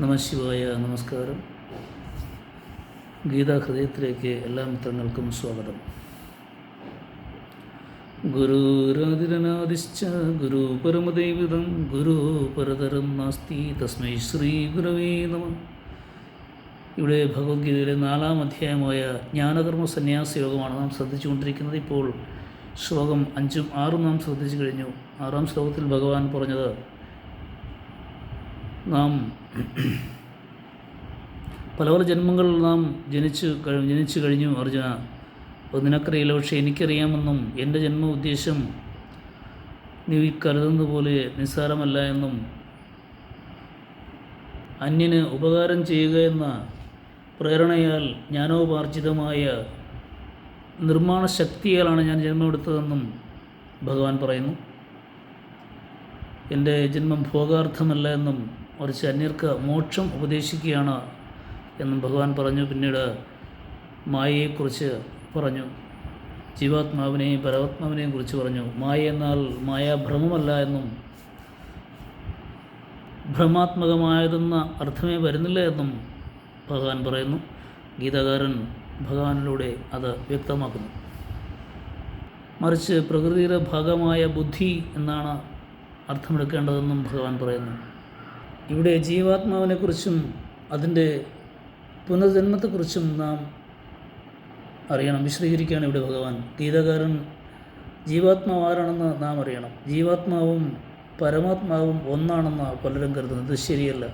നമഃശിവായ. നമസ്കാരം. ഗീതാഹൃദയത്തിലേക്ക് എല്ലാ മിത്രങ്ങൾക്കും സ്വാഗതം. ഗുരുരാതിരനാദിശ്ച ഗുരു പരമദൈവതം ഗുരു പരതരം നാസ്തി തസ്മൈ ശ്രീ ഗുരവേ നമഃ. ഇവിടെ ഭഗവത്ഗീതയിലെ 4-ാം അധ്യായമായ ജ്ഞാനകർമ്മ സന്യാസ യോഗമാണ് നാം ശ്രദ്ധിച്ചുകൊണ്ടിരിക്കുന്നത്. ഇപ്പോൾ ശ്ലോകം 5ഉം 6ഉം നാം ശ്രദ്ധിച്ചു കഴിഞ്ഞു. 6-ാം ശ്ലോകത്തിൽ ഭഗവാൻ പറഞ്ഞത്, നാം പല ജന്മങ്ങൾ നാം ജനിച്ചു കഴിഞ്ഞു അർജുന. അത് നിനക്കറിയില്ല, പക്ഷേ എനിക്കറിയാമെന്നും എൻ്റെ ജന്മ ഉദ്ദേശം നീ കരുതുന്ന പോലെ നിസ്സാരമല്ല എന്നും അന്യന് ഉപകാരം ചെയ്യുക എന്ന പ്രേരണയാൽ ജ്ഞാനോപാർജിതമായ നിർമ്മാണ ശക്തിയാലാണ് ഞാൻ ജന്മമെടുത്തതെന്നും ഭഗവാൻ പറയുന്നു. എൻ്റെ ജന്മം ഭോഗാർത്ഥമല്ല എന്നും മറിച്ച് അന്യർക്ക് മോക്ഷം ഉപദേശിക്കുകയാണ് എന്നും ഭഗവാൻ പറഞ്ഞു. പിന്നീട് മായയെക്കുറിച്ച് പറഞ്ഞു, ജീവാത്മാവിനെയും പരമാത്മാവിനെയും കുറിച്ച് പറഞ്ഞു. മായ എന്നാൽ മായാഭ്രമമല്ല എന്നും ഭ്രമാത്മകമായതെന്ന അർത്ഥമേ വരുന്നില്ല എന്നും ഭഗവാൻ പറയുന്നു. ഗീതാകാരൻ ഭഗവാനിലൂടെ അത് വ്യക്തമാക്കുന്നു. മറിച്ച് പ്രകൃതിയുടെ ഭാഗമായ ബുദ്ധി എന്നാണ് അർത്ഥമെടുക്കേണ്ടതെന്നും ഭഗവാൻ പറയുന്നു. ഇവിടെ ജീവാത്മാവിനെക്കുറിച്ചും അതിൻ്റെ പുനർജന്മത്തെക്കുറിച്ചും നാം അറിയണം, വിശദീകരിക്കുകയാണ് ഇവിടെ ഭഗവാൻ. ഗീതകാരൻ ജീവാത്മാവ് ആരാണെന്ന് നാം അറിയണം. ജീവാത്മാവും പരമാത്മാവും ഒന്നാണെന്ന് പലരും കരുതുന്നത് ശരിയല്ല.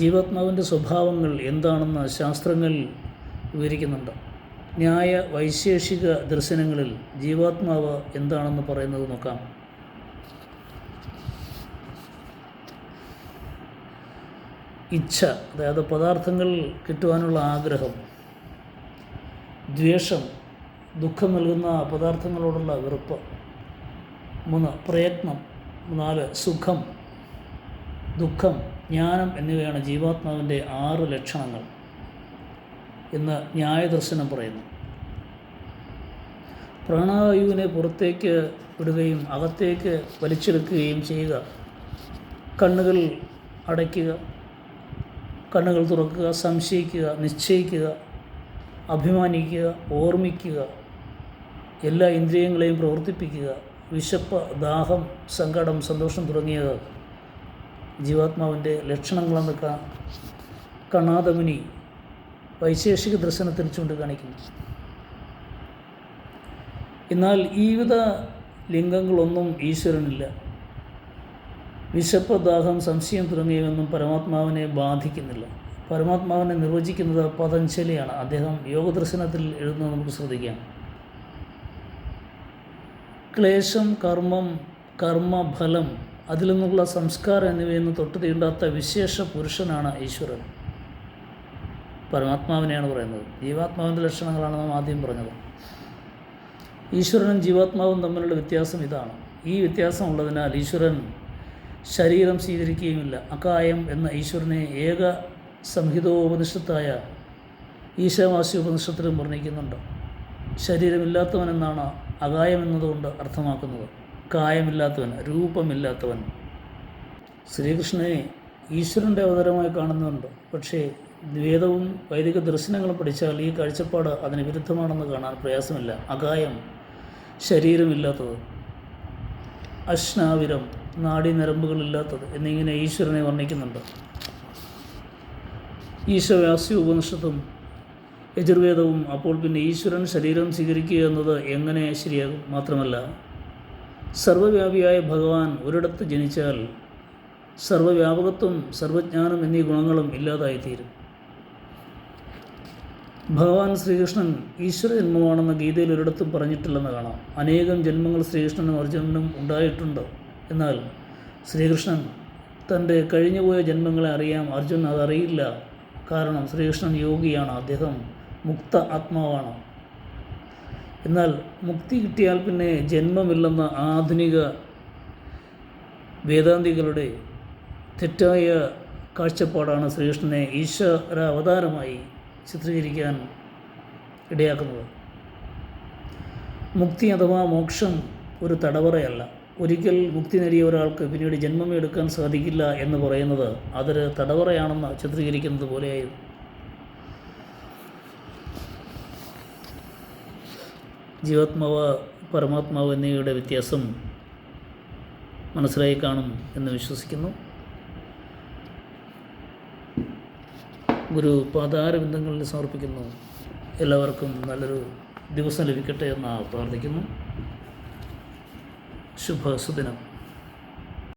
ജീവാത്മാവിൻ്റെ സ്വഭാവങ്ങൾ എന്താണെന്ന് ശാസ്ത്രങ്ങൾ വിവരിക്കുന്നുണ്ട്. ന്യായ വൈശേഷിക ദർശനങ്ങളിൽ ജീവാത്മാവ് എന്താണെന്ന് പറയുന്നത് നോക്കാം. ഇച്ഛ, അതായത് പദാർത്ഥങ്ങൾ കിട്ടുവാനുള്ള ആഗ്രഹം. ദ്വേഷം, ദുഃഖം നൽകുന്ന പദാർത്ഥങ്ങളോടുള്ള വെറുപ്പ്. 3 പ്രയത്നം. 4 സുഖം, ദുഃഖം, ജ്ഞാനം എന്നിവയാണ് ജീവാത്മാവിൻ്റെ 6 ലക്ഷണങ്ങൾ എന്ന് ന്യായദർശനം പറയുന്നു. പ്രാണവായുവിനെ പുറത്തേക്ക് വിടുകയും അകത്തേക്ക് വലിച്ചെടുക്കുകയും ചെയ്യുക. കണ്ണുകൾ അടയ്ക്കുക, കണ്ണുകൾ തുറക്കുക, സംശയിക്കുക, നിശ്ചയിക്കുക, അഭിമാനിക്കുക, ഓർമ്മിക്കുക, എല്ലാ ഇന്ദ്രിയങ്ങളെയും പ്രവർത്തിപ്പിക്കുക, വിശപ്പ്, ദാഹം, സങ്കടം, സന്തോഷം തുടങ്ങിയത് ജീവാത്മാവിൻ്റെ ലക്ഷണങ്ങളെന്ന് കണാദമുനി വൈശേഷിക ദർശനത്തിൽ ചൂണ്ടിക്കാണിക്കുന്നു. എന്നാൽ ഈ വിധ ലിംഗങ്ങളൊന്നും ഈശ്വരനില്ല. വിശപ്പ്, ദാഹം, സംശയം തുടങ്ങിയവയൊന്നും പരമാത്മാവിനെ ബാധിക്കുന്നില്ല. പരമാത്മാവിനെ നിർവചിക്കുന്നത് പതഞ്ജലിയാണ്. അദ്ദേഹം യോഗദർശനത്തിൽ എഴുതുന്നത് നമുക്ക് ശ്രദ്ധിക്കാം. ക്ലേശം, കർമ്മം, കർമ്മഫലം, അതിൽ നിന്നുള്ള സംസ്കാരം എന്നിവയൊന്നും തൊട്ട് തീണ്ടാത്ത വിശേഷ പുരുഷനാണ് ഈശ്വരൻ. പരമാത്മാവിനെയാണ് പറയുന്നത്. ജീവാത്മാവിൻ്റെ ലക്ഷണങ്ങളാണ് നാം ആദ്യം പറഞ്ഞത്. ഈശ്വരനും ജീവാത്മാവും തമ്മിലുള്ള വ്യത്യാസം ഇതാണ്. ഈ വ്യത്യാസം ഉള്ളതിനാൽ ഈശ്വരൻ ശരീരം സ്വീകരിക്കുകയുമില്ല. അകായം എന്ന ഈശ്വരനെ ഏക സംഹിതോപനിഷത്തായ ഈശാവാസ്യ ഉപനിഷത്തിലും വർണ്ണിക്കുന്നുണ്ട്. ശരീരമില്ലാത്തവൻ എന്നാണ് അകായം എന്നതുകൊണ്ട് അർത്ഥമാക്കുന്നത്. കായമില്ലാത്തവൻ, രൂപമില്ലാത്തവൻ. ശ്രീകൃഷ്ണനെ ഈശ്വരൻ്റെ അവതാരമായി കാണുന്നുണ്ട്. പക്ഷേ വേദവും വൈദിക ദർശനങ്ങളും പഠിച്ചാൽ ഈ കാഴ്ചപ്പാട് അതിന് വിരുദ്ധമാണെന്ന് കാണാൻ പ്രയാസമില്ല. അകായം, ശരീരമില്ലാത്തത്. അശ്നാവിരം, നാഡീനരമ്പുകളില്ലാത്തത് എന്നിങ്ങനെ ഈശ്വരനെ വർണ്ണിക്കുന്നുണ്ട്. ഈശവാസ്യ ഉപനിഷത്തും യജുർവേദവും. അപ്പോൾ പിന്നെ ഈശ്വരൻ ശരീരം സ്വീകരിക്കുക എന്നത് എങ്ങനെ ശരിയാകും? മാത്രമല്ല, സർവ്വവ്യാപിയായ ഭഗവാൻ ഒരിടത്ത് ജനിച്ചാൽ സർവ്വവ്യാപകത്വം, സർവജ്ഞാനം എന്നീ ഗുണങ്ങളും ഇല്ലാതായിത്തീരും. ഭഗവാൻ ശ്രീകൃഷ്ണൻ ഈശ്വര ജന്മമാണെന്ന് ഗീതയിൽ ഒരിടത്തും പറഞ്ഞിട്ടില്ലെന്ന് കാണാം. അനേകം ജന്മങ്ങൾ ശ്രീകൃഷ്ണനും അർജുനനും ഉണ്ടായിട്ടുണ്ട്. എന്നാൽ ശ്രീകൃഷ്ണൻ തൻ്റെ കഴിഞ്ഞുപോയ ജന്മങ്ങളെ അറിയാം, അർജുനൻ അതറിയില്ല. കാരണം ശ്രീകൃഷ്ണൻ യോഗിയാണ്, അദ്ദേഹം മുക്ത ആത്മാവാണ്. എന്നാൽ മുക്തി കിട്ടിയാൽ പിന്നെ ജന്മമില്ലെന്ന ആധുനിക വേദാന്തികളുടെ തെറ്റായ കാഴ്ചപ്പാടാണ് ശ്രീകൃഷ്ണനെ ഈശ്വര അവതാരമായി ചിത്രീകരിക്കാൻ ഇടയാക്കുന്നത്. മുക്തി അഥവാ മോക്ഷം ഒരു തടവറയല്ല, ഒരിക്കൽ മുക്തി നേടിയ ഒരാൾക്ക് പിന്നീട് ജന്മമേ എടുക്കാൻ സാധിക്കില്ല എന്ന് പറയുന്നത് അതൊരു തടവറയാണെന്ന് ചിത്രീകരിക്കുന്നത് പോലെയായിരുന്നു. ജീവാത്മാവ് പരമാത്മാവ് എന്നിവയുടെ വ്യത്യാസം മനസ്സിലായി കാണും എന്ന് വിശ്വസിക്കുന്നു. ഗുരു പാതാരബിന്ദങ്ങളിൽ സമർപ്പിക്കുന്നു. എല്ലാവർക്കും നല്ലൊരു ദിവസം ലഭിക്കട്ടെ എന്ന് പ്രാർത്ഥിക്കുന്നു. ശുഭസുദിനം.